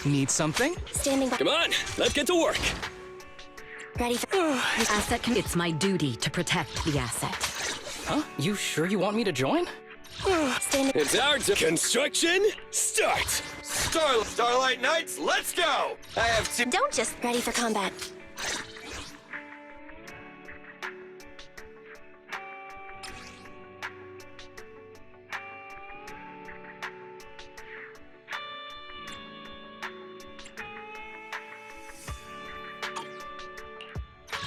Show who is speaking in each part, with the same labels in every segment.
Speaker 1: Need something?
Speaker 2: Standing by.
Speaker 3: Come on, let's get to work.
Speaker 2: Ready for
Speaker 4: Asset. It's my duty to protect the asset.
Speaker 1: Huh? You sure you want me to join?
Speaker 2: standing.
Speaker 3: It's our turn. Construction, start.
Speaker 5: Starlight Knights, let's go! I have two.
Speaker 2: Don't just ready for combat.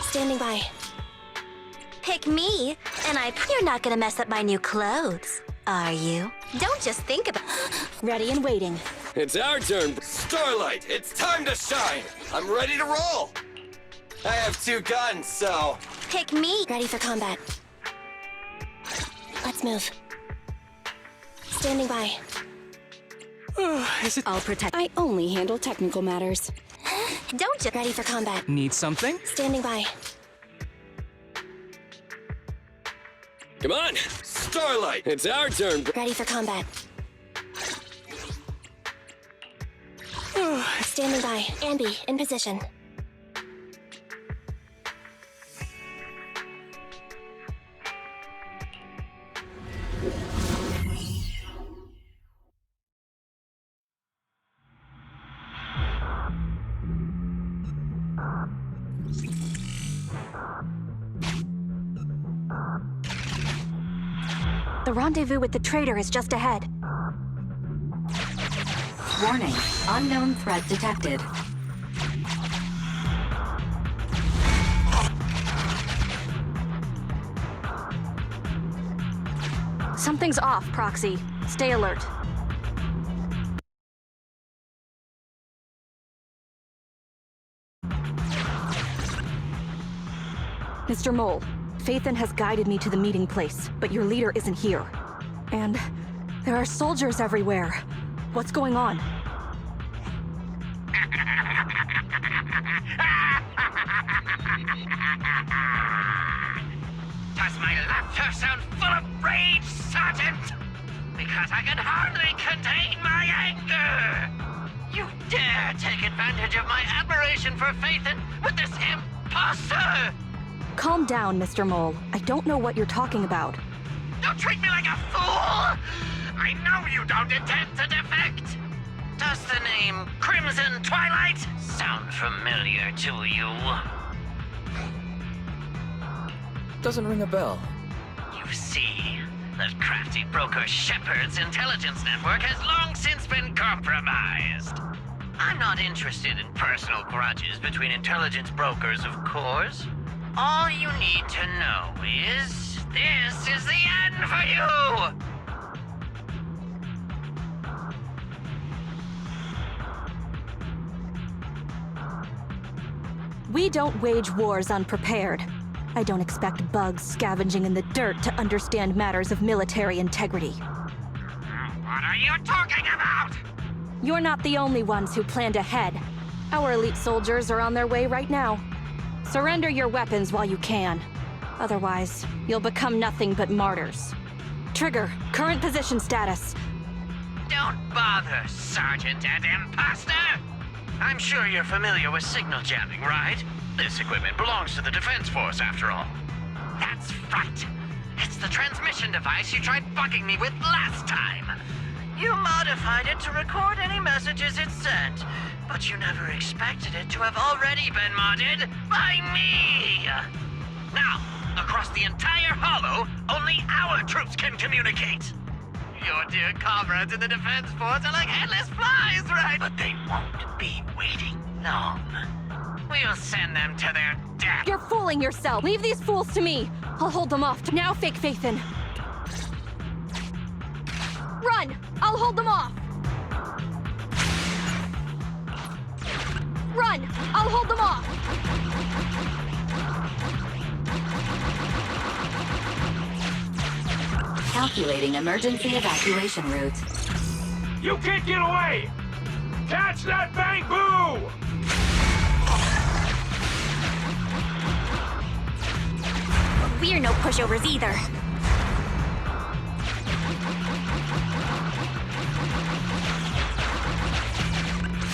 Speaker 2: Standing by.
Speaker 6: Pick me, and you're not gonna mess up my new clothes, are you? Don't just think about.
Speaker 2: Ready and waiting.
Speaker 3: It's our turn.
Speaker 5: Starlight, it's time to shine! I'm ready to roll! I have two guns, so...
Speaker 6: Pick me.
Speaker 2: Ready for combat. Let's move. Standing by.
Speaker 1: Is it?
Speaker 4: I'll protect.
Speaker 2: I only handle technical matters.
Speaker 6: Don't just.
Speaker 2: Ready for combat.
Speaker 1: Need something?
Speaker 2: Standing by.
Speaker 3: Come on.
Speaker 5: Starlight!
Speaker 3: It's our turn.
Speaker 2: Ready for combat. Standing by. Ambi, in position.
Speaker 6: The rendezvous with the traitor is just ahead.
Speaker 4: Warning. Unknown threat detected.
Speaker 6: Something's off, Proxy. Stay alert.
Speaker 7: Mr. Mole, Phaethon has guided me to the meeting place, but your leader isn't here. And there are soldiers everywhere. What's going on?
Speaker 8: Does my laughter sound full of rage, Sergeant? Because I can hardly contain my anger! You dare take advantage of my admiration for Phaethon with this imposter!
Speaker 7: Calm down, Mr. Mole. I don't know what you're talking about.
Speaker 8: Don't treat me like a fool! I know you don't intend to defect! Does the name Crimson Twilight sound familiar to you?
Speaker 1: Doesn't ring a bell.
Speaker 8: You see, that crafty broker Shepard's intelligence network has long since been compromised. I'm not interested in personal grudges between intelligence brokers, of course. All you need to know is, this is the end for you!
Speaker 7: We don't wage wars unprepared. I don't expect bugs scavenging in the dirt to understand matters of military integrity.
Speaker 8: What are you talking about?
Speaker 7: You're not the only ones who planned ahead. Our elite soldiers are on their way right now. Surrender your weapons while you can. Otherwise, you'll become nothing but martyrs. Trigger, current position status.
Speaker 8: Don't bother, Sergeant and Imposter! I'm sure you're familiar with signal jamming, right? This equipment belongs to the Defense Force, after all. That's right. It's the transmission device you tried bugging me with last time. You modified it to record any messages it sent, but you never expected it to have already been modded by me! Now, across the entire Hollow, only our troops can communicate! Your dear comrades in the Defense Force are like headless flies, right? But they won't be waiting long. We'll send them to their death.
Speaker 7: You're fooling yourself! Leave these fools to me! I'll hold them off. Now, fake Phaethon. Run! I'll hold them off! Run! I'll hold them off!
Speaker 4: Calculating emergency evacuation route.
Speaker 9: You can't get away! Catch that bang boo!
Speaker 6: We're no pushovers either.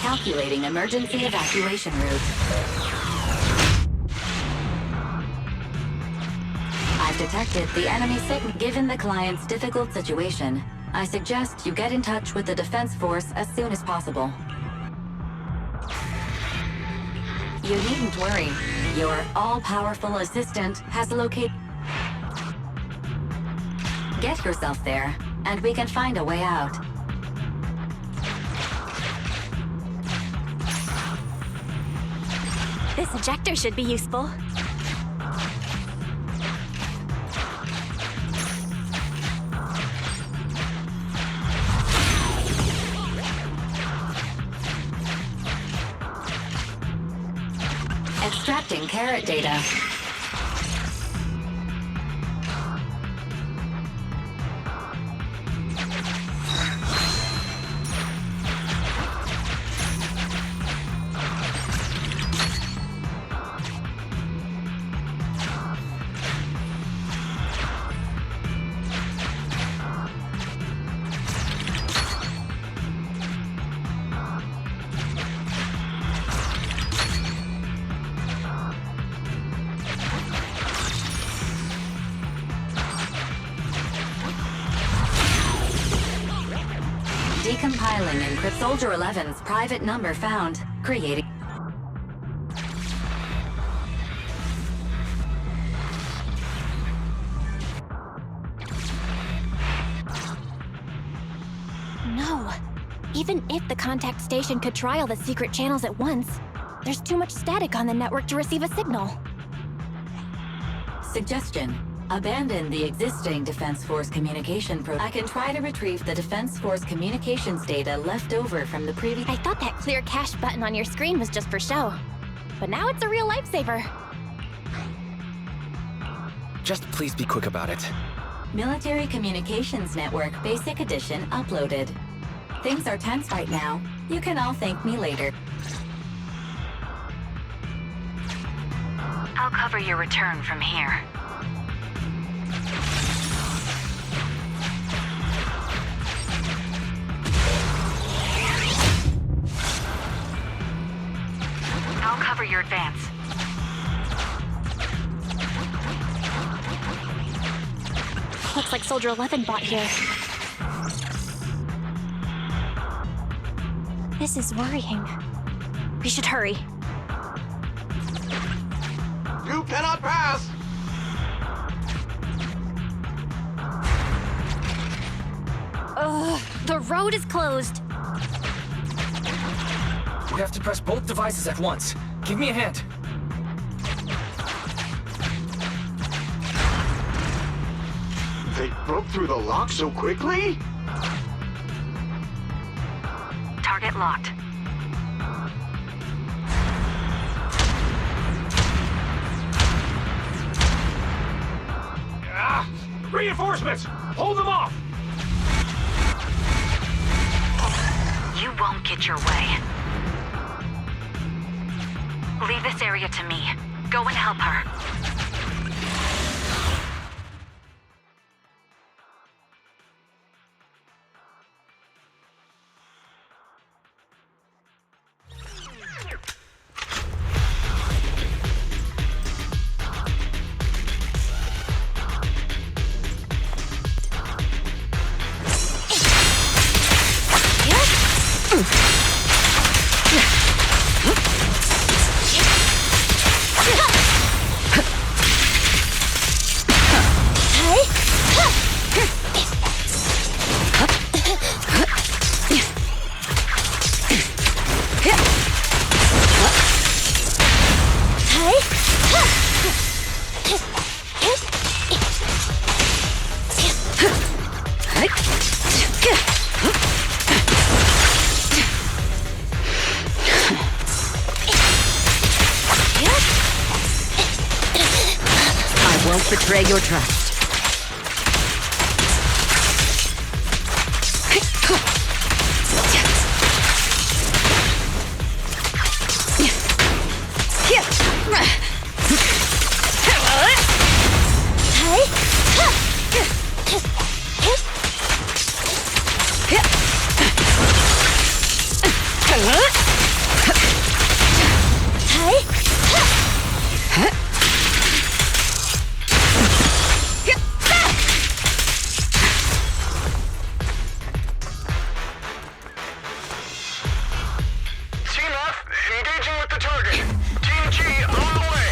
Speaker 4: Calculating emergency evacuation route. I've detected the enemy signal. Given the client's difficult situation, I suggest you get in touch with the defense force as soon as possible. You needn't worry. Your all-powerful assistant has located... Get yourself there, and we can find a way out.
Speaker 2: This ejector should be useful.
Speaker 4: Extracting carrot data. Decompiling encrypt. Soldier 11's private number found. Creating.
Speaker 2: No. Even if the contact station could trial the secret channels at once, there's too much static on the network to receive a signal.
Speaker 4: Suggestion. Abandon the existing Defense Force communication I can try to retrieve the Defense Force communications data left over from the previous...
Speaker 2: I thought that clear cache button on your screen was just for show. But now it's a real lifesaver.
Speaker 1: Just please be quick about it.
Speaker 4: Military Communications Network Basic Edition uploaded. Things are tense right now. You can all thank me later. I'll cover your return from here. I'll cover your advance.
Speaker 2: Looks like Soldier 11 bot here. This is worrying. We should hurry.
Speaker 9: You cannot pass!
Speaker 2: Ugh, the road is closed.
Speaker 1: You have to press both devices at once. Give me a hand.
Speaker 9: They broke through the lock so quickly?
Speaker 4: Target locked.
Speaker 9: Ah! Reinforcements! Hold them off!
Speaker 4: You won't get your way. Leave this area to me. Go and help her. I won't betray your trust.
Speaker 8: the target. Team G on the way.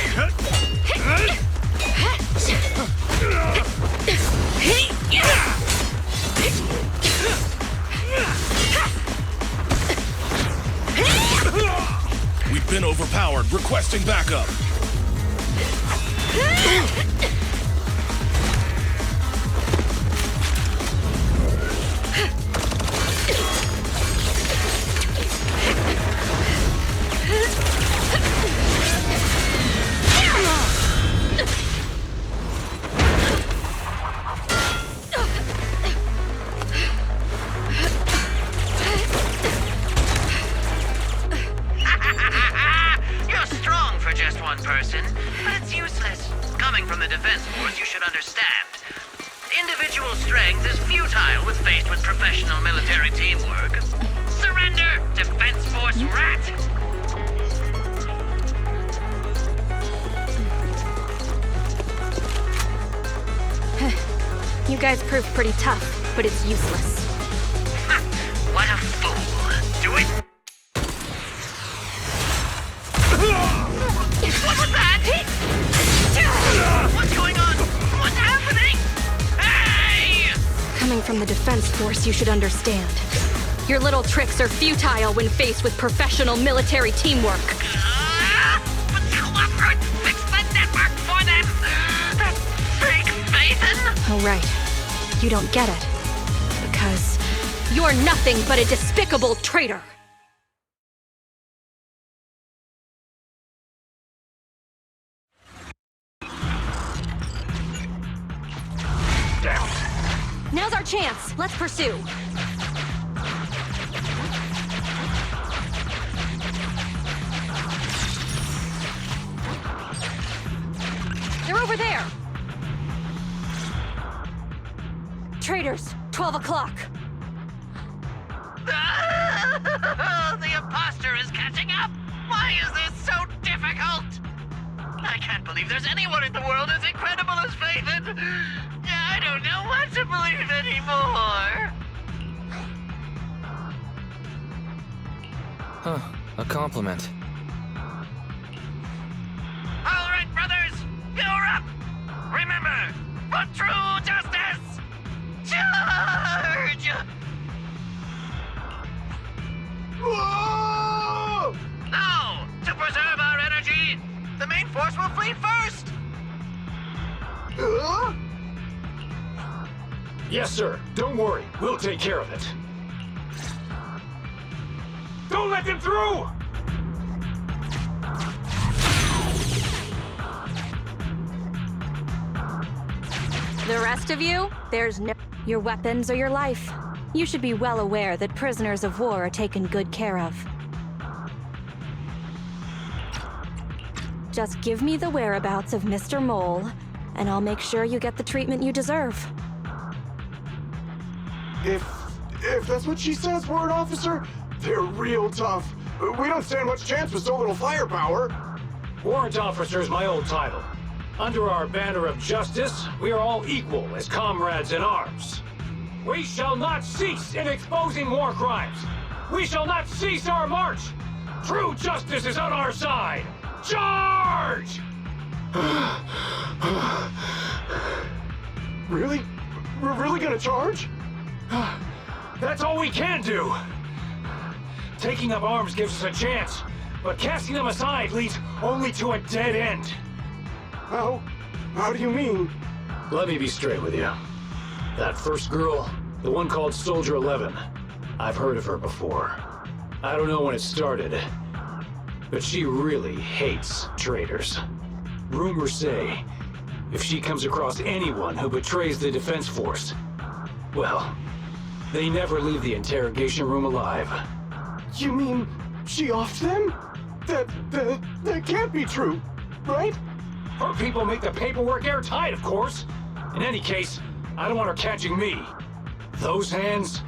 Speaker 10: We've been overpowered. Requesting backup.
Speaker 8: You're strong for just one person, but it's useless. Coming from the Defense Force, you should understand. Individual strength is futile when faced with professional military teamwork. Surrender, Defense Force rat!
Speaker 7: You guys proved pretty tough, but it's useless.
Speaker 8: Ha! What a fool. Do it! What was that? What's going on? What's happening? Hey!
Speaker 7: Coming from the Defense Force, you should understand. Your little tricks are futile when faced with professional military teamwork.
Speaker 8: But Clockwork fixed the network for them! That fake Phaeton!
Speaker 7: Oh, right. You don't get it. Because you're nothing but a despicable traitor!
Speaker 9: Damn.
Speaker 7: Now's our chance. Let's pursue. They're over there. Traitors, 12 o'clock.
Speaker 8: The imposter is catching up! Why is this so difficult? I can't believe there's anyone in the world as incredible as Phaeton! I don't know what to believe anymore!
Speaker 1: Huh, a compliment.
Speaker 8: Alright, brothers! You're up! Remember, for true justice! Charge! Whoa! Now, to preserve our energy, the main force will flee first!
Speaker 9: Yes, sir. Don't worry. We'll take care of it. Don't let them through!
Speaker 7: The rest of you, there's no... Your weapons or your life. You should be well aware that prisoners of war are taken good care of. Just give me the whereabouts of Mr. Mole, and I'll make sure you get the treatment you deserve.
Speaker 11: If that's what she says, Warrant Officer, they're real tough. We don't stand much chance with so little firepower.
Speaker 9: Warrant Officer is my old title. Under our banner of justice, we are all equal as comrades in arms. We shall not cease in exposing war crimes. We shall not cease our march. True justice is on our side. Charge!
Speaker 11: Really? We're really gonna charge?
Speaker 9: That's all we can do. Taking up arms gives us a chance, but casting them aside leads only to a dead end.
Speaker 11: How do you mean?
Speaker 9: Let me be straight with you. That first girl, the one called Soldier 11, I've heard of her before. I don't know when it started, but she really hates traitors. Rumors say, if she comes across anyone who betrays the Defense Force, well, they never leave the interrogation room alive.
Speaker 11: You mean she offed them? That can't be true, right?
Speaker 9: Her people make the paperwork airtight, of course. In any case, I don't want her catching me. Those hands,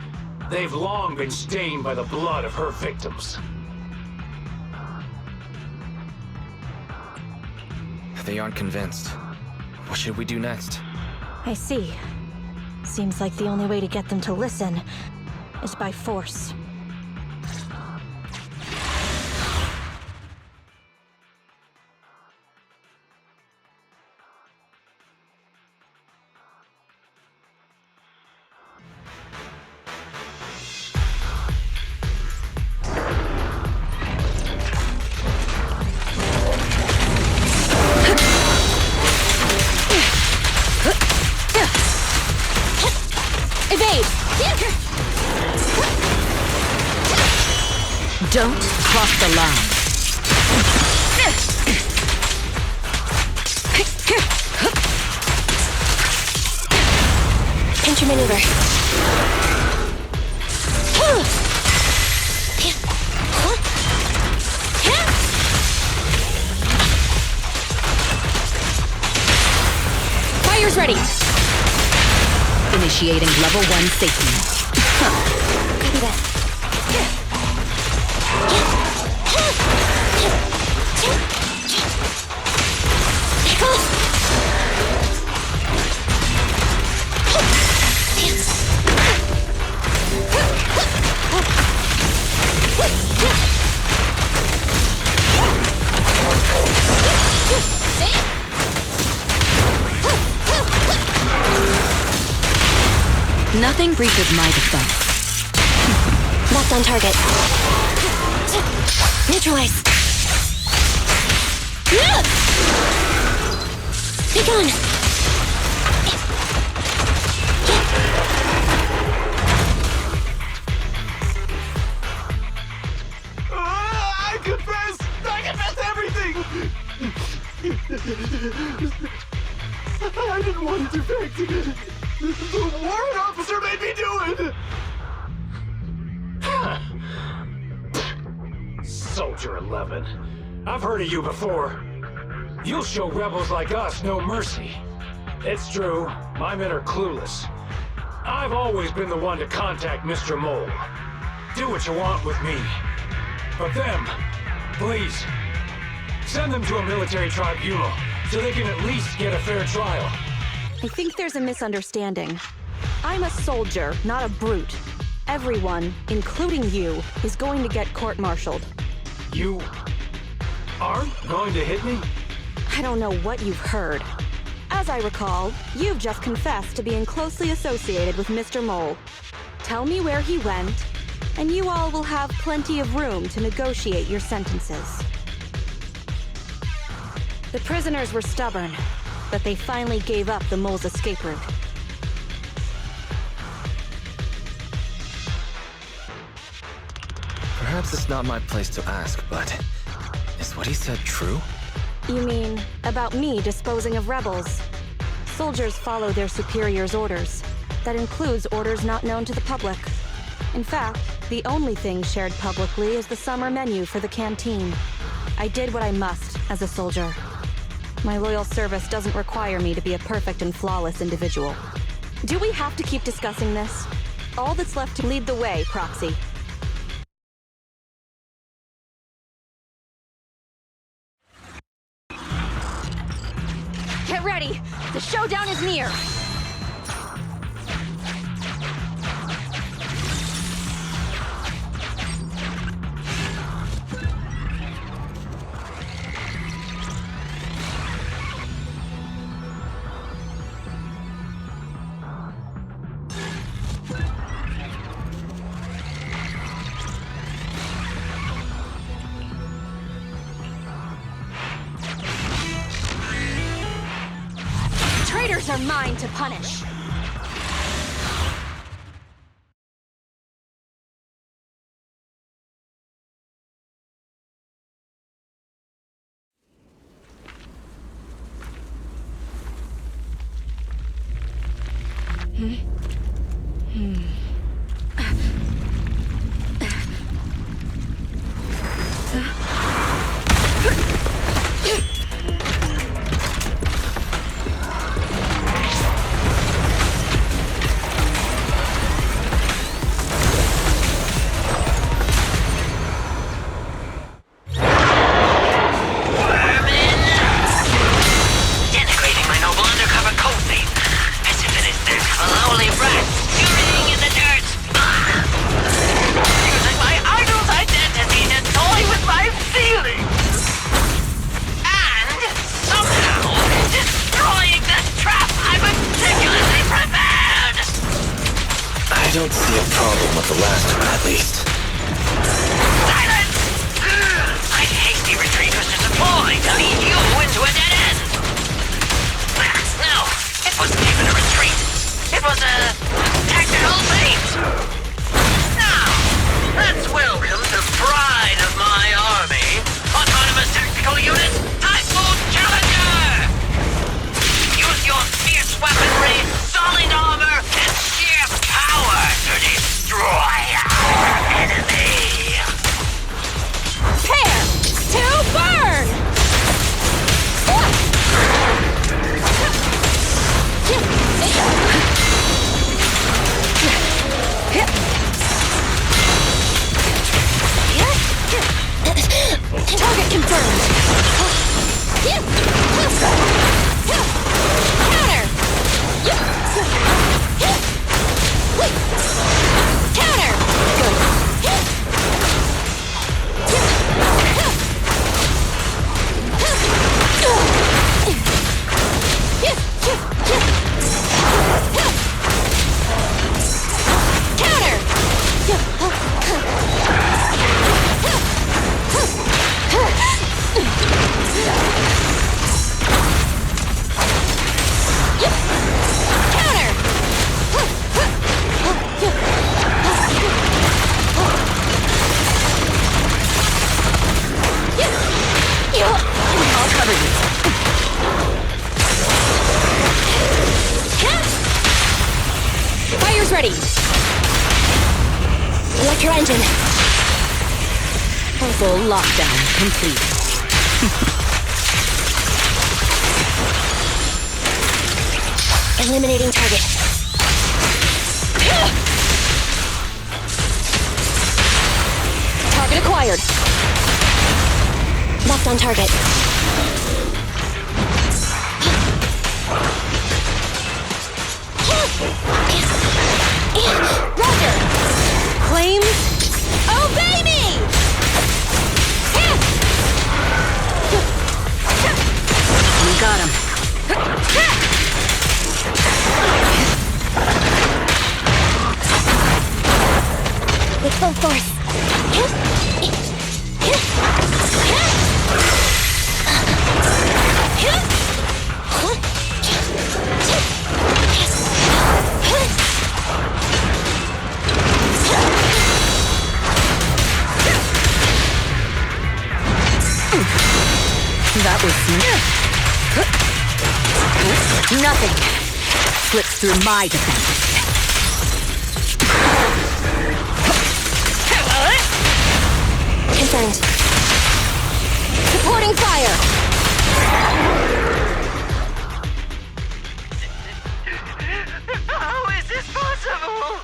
Speaker 9: they've long been stained by the blood of her victims.
Speaker 1: They aren't convinced. What should we do next?
Speaker 7: I see. Seems like the only way to get them to listen is by force.
Speaker 4: Don't cross the line.
Speaker 2: Pinch your maneuver. Fire's ready.
Speaker 4: Initiating level 1 safety net.
Speaker 2: Copy that. Back off.
Speaker 4: Nothing breaches my defense.
Speaker 2: Locked on target. Neutralize. Be gone.
Speaker 11: I confess everything! I didn't want to defect. The warrant officer made me do it!
Speaker 9: Soldier 11. I've heard of you before. You'll show rebels like us no mercy. It's true, my men are clueless. I've always been the one to contact Mr. Mole. Do what you want with me. But them, please, send them to a military tribunal so they can at least get a fair trial.
Speaker 7: I think there's a misunderstanding. I'm a soldier, not a brute. Everyone, including you, is going to get court-martialed.
Speaker 9: You aren't going to hit me?
Speaker 7: I don't know what you've heard. As I recall, you've just confessed to being closely associated with Mr. Mole. Tell me where he went, and you all will have plenty of room to negotiate your sentences. The prisoners were stubborn, but they finally gave up the Mole's escape route.
Speaker 1: Perhaps it's not my place to ask, but is what he said true?
Speaker 7: You mean, about me disposing of rebels? Soldiers follow their superiors' orders. That includes orders not known to the public. In fact, the only thing shared publicly is the summer menu for the canteen. I did what I must as a soldier. My loyal service doesn't require me to be a perfect and flawless individual. Do we have to keep discussing this? All that's left to lead the way, Proxy. Get ready! The showdown is near! Traitors are mine to punish.
Speaker 8: Using my idol's identity to toy with my
Speaker 7: Full lockdown complete.
Speaker 2: Eliminating target.
Speaker 7: Target acquired.
Speaker 2: Left on target.
Speaker 7: Roger! Claims, obey me! We got him.
Speaker 2: With full force.
Speaker 7: That was nothing slips through my defense.
Speaker 2: Confirmed.
Speaker 7: Supporting fire.
Speaker 8: How is this possible?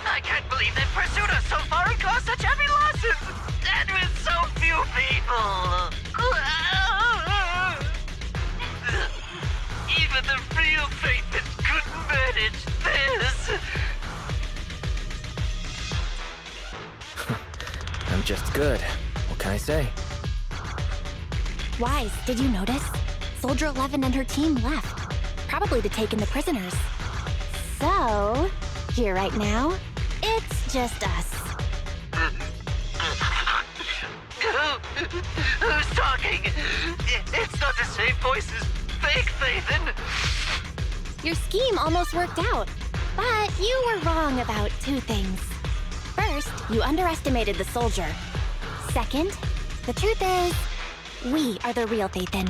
Speaker 8: I can't believe they've pursued us so far and caused such heavy losses! And with so few people! Even the real Phaethon couldn't manage this!
Speaker 1: I'm just good. What can I say?
Speaker 2: Wise, did you notice? Soldier 11 and her team left. Probably to take in the prisoners. So, here right now, it's just us.
Speaker 8: Who's talking? It's not the same voice as fake Phaethon!
Speaker 2: Your scheme almost worked out, but you were wrong about two things. First, you underestimated the soldier. Second, the truth is, we are the real Phaethon.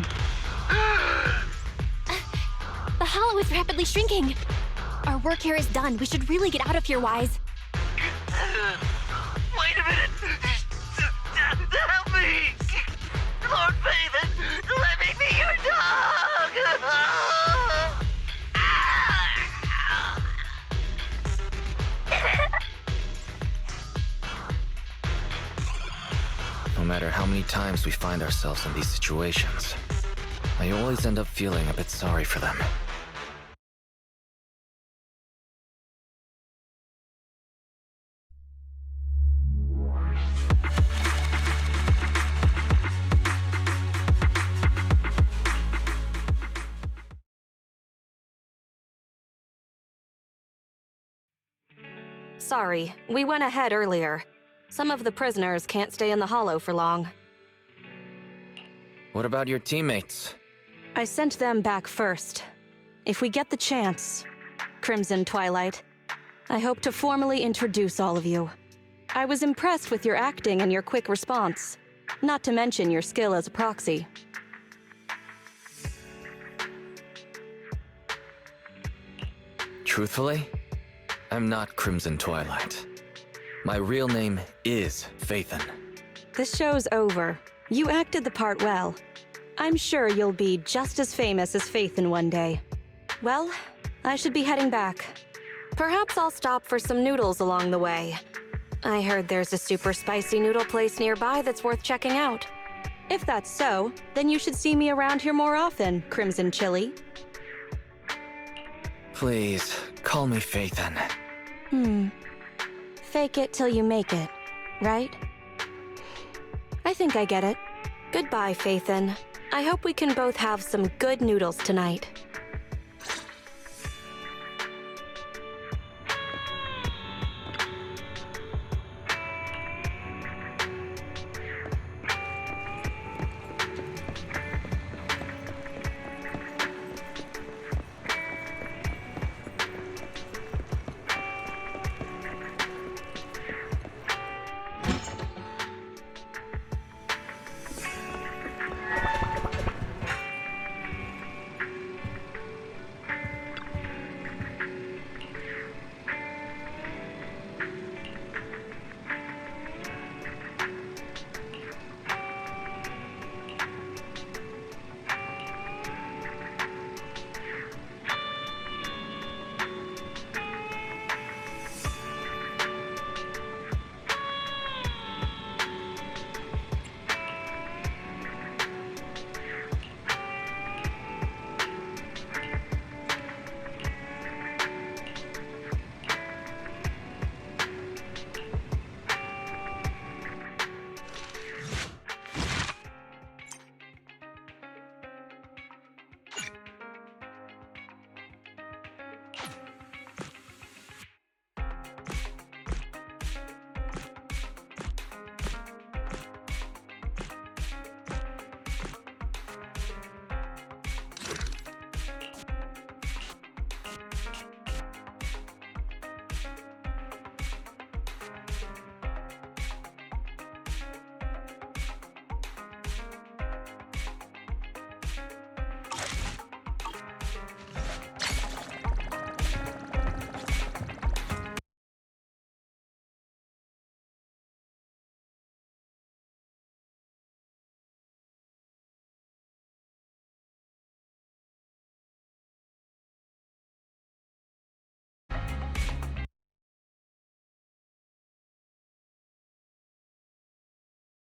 Speaker 2: The hollow is rapidly shrinking. Our work here is done. We should really get out of here, Wise.
Speaker 8: Wait a minute! Help me! Lord Phaethon, let me be your dog!
Speaker 1: No matter how many times we find ourselves in these situations, I always end up feeling a bit sorry for them.
Speaker 7: Sorry, we went ahead earlier. Some of the prisoners can't stay in the hollow for long.
Speaker 1: What about your teammates?
Speaker 7: I sent them back first. If we get the chance, Crimson Twilight, I hope to formally introduce all of you. I was impressed with your acting and your quick response, not to mention your skill as a proxy.
Speaker 1: Truthfully, I'm not Crimson Twilight. My real name is Phaethon.
Speaker 7: This show's over. You acted the part well. I'm sure you'll be just as famous as Phaethon one day. Well, I should be heading back. Perhaps I'll stop for some noodles along the way. I heard there's a super spicy noodle place nearby that's worth checking out. If that's so, then you should see me around here more often, Crimson Chili.
Speaker 1: Please, call me Phaethon.
Speaker 7: Fake it till you make it, right? I think I get it. Goodbye, Phaethon. I hope we can both have some good noodles tonight.